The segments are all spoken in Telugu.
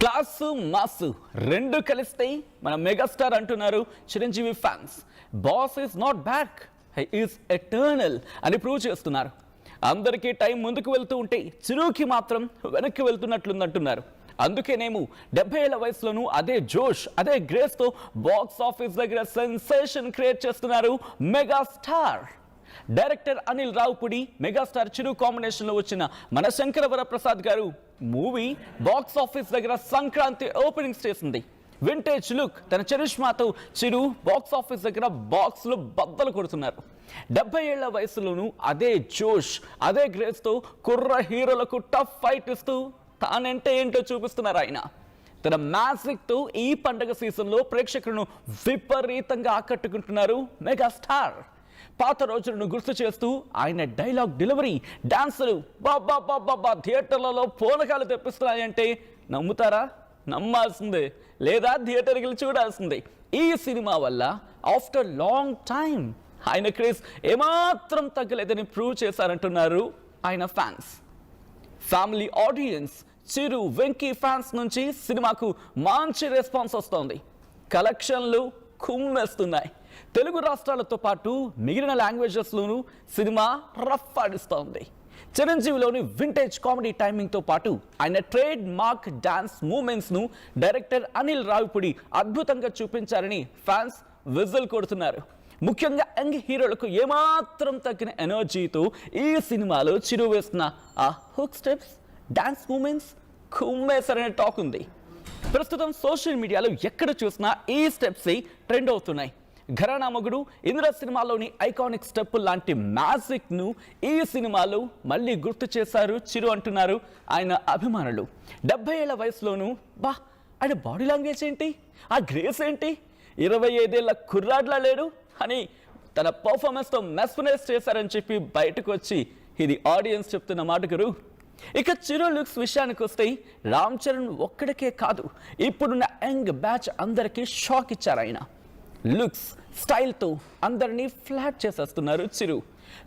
క్లాసు మాసు రెండు కలిస్తే మన మెగాస్టార్ అంటున్నారు Chiranjeevi fans. Boss is not back, he is eternal అని ప్రూవ్ చేస్తున్నారు. అందరికీ టైం ముందుకు వెళ్తూ ఉంటే చిరుకి మాత్రం వెనక్కి వెళ్తున్నట్లుందంటున్నారు. అందుకేనేమో 70 ఏళ్ల వయసులోనూ అదే జోష్ అదే గ్రేస్తో బాక్స్ ఆఫీస్ దగ్గర సెన్సేషన్ క్రియేట్ చేస్తున్నారు megastar. Director Anil Ravipudi megastar Chiru కాంబినేషన్లో వచ్చిన మన శంకర వరప్రసాద్ గారు మూవీ బాక్స్ ఆఫీస్ దగ్గర సంక్రాంతి ఓపెనింగ్స్ చేసింది. వింటేజ్ లుక్ తన చరిష్మాతో చిరు బాక్స్ ఆఫీస్ దగ్గర బాక్స్లు బద్దలు కొడుతున్నారు. 70 ఏళ్ల వయసులోనూ అదే జోష్ అదే గ్రేస్తో కుర్ర హీరోలకు టఫ్ ఫైట్ ఇస్తూ తానంటే ఏంటో చూపిస్తున్నారు ఆయన. తన మ్యాజిక్తో ఈ పండగ సీజన్లో ప్రేక్షకులను విపరీతంగా ఆకట్టుకుంటున్నారు మెగాస్టార్. పాత రోజులను గుర్తు చేస్తూ ఆయన డైలాగ్ డెలివరీ డాన్సులు బాబా థియేటర్లలో పూనకాలు తెప్పిస్తున్నాయంటే నమ్ముతారా? నమ్మాల్సిందే, లేదా థియేటర్కి వెళ్ళి చూడాల్సిందే. ఈ సినిమా వల్ల ఆఫ్టర్ లాంగ్ టైం ఆయన క్రేజ్ ఏమాత్రం తగ్గలేదని ప్రూవ్ చేశారంటున్నారు ఆయన ఫ్యాన్స్. ఫ్యామిలీ ఆడియన్స్ చిరు వెంకీ ఫ్యాన్స్ నుంచి సినిమాకు మంచి రెస్పాన్స్ వస్తోంది. కలెక్షన్లు కుమ్మేస్తున్నాయి. తెలుగు రాష్ట్రాలతో పాటు మిగిలిన లాంగ్వేజెస్లోనూ సినిమా రఫ్ ఆడిస్తోంది. చిరంజీవిలోని వింటేజ్ కామెడీ టైమింగ్తో పాటు ఆయన ట్రేడ్ మార్క్ డాన్స్ మూమెంట్స్ను డైరెక్టర్ అనిల్ రావిపూడి అద్భుతంగా చూపించారని ఫ్యాన్స్ విజిల్ కొడుతున్నారు. ముఖ్యంగా యంగ్ హీరోలకు ఏమాత్రం తగ్గిన ఎనర్జీతో ఈ సినిమాలో చిరు వేస్తున్న ఆ హుక్ స్టెప్స్ డాన్స్ మూమెంట్స్ కుమ్మేశారనే టాక్ ఉంది. ప్రస్తుతం సోషల్ మీడియాలో ఎక్కడ చూసినా ఈ స్టెప్స్ ట్రెండ్ అవుతున్నాయి. ఘరానా మొగుడు ఇంద్ర సినిమాలోని ఐకానిక్ స్టెప్ లాంటి మ్యాజిక్ను ఈ సినిమాలో మళ్ళీ గుర్తు చేశారు చిరు అంటున్నారు ఆయన అభిమానులు. 70 ఏళ్ల వయసులోనూ ఆయన బాడీ లాంగ్వేజ్ ఏంటి, ఆ గ్రేస్ ఏంటి, 25 ఏళ్ల కుర్రాడ్లా లేడు అని తన పర్ఫార్మెన్స్తో మెస్మరైజ్ చేశారని చెప్పి బయటకు వచ్చి ఇది ఆడియన్స్ చెప్తున్న మాట గురు. ఇక చిరు లుక్స్ విషయానికి వస్తే రామ్ చరణ్ ఒక్కడికే కాదు, ఇప్పుడున్న యంగ్ బ్యాచ్ అందరికీ షాక్ ఇచ్చారు ఆయన. లుక్స్ స్టైల్తో అందరినీ ఫ్లాట్ చేసేస్తున్నారు చిరు.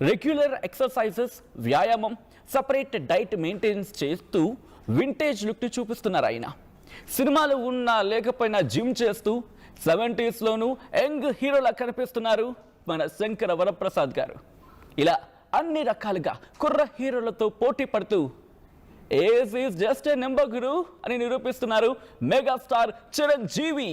రెగ్యులర్ ఎక్సర్సైజెస్ వ్యాయామం సపరేట్ డైట్ మెయింటైన్ చేస్తూ వింటేజ్ లుక్ని చూపిస్తున్నారు ఆయన. సినిమాలు ఉన్నా లేకపోయినా జిమ్ చేస్తూ 70s యంగ్ హీరోలా కనిపిస్తున్నారు మన శంకర వరప్రసాద్ గారు. ఇలా అన్ని రకాలుగా కుర్ర హీరోలతో పోటీ పడుతూ age is just a number గురు అని నిరూపిస్తున్నారు మెగాస్టార్ చిరంజీవి.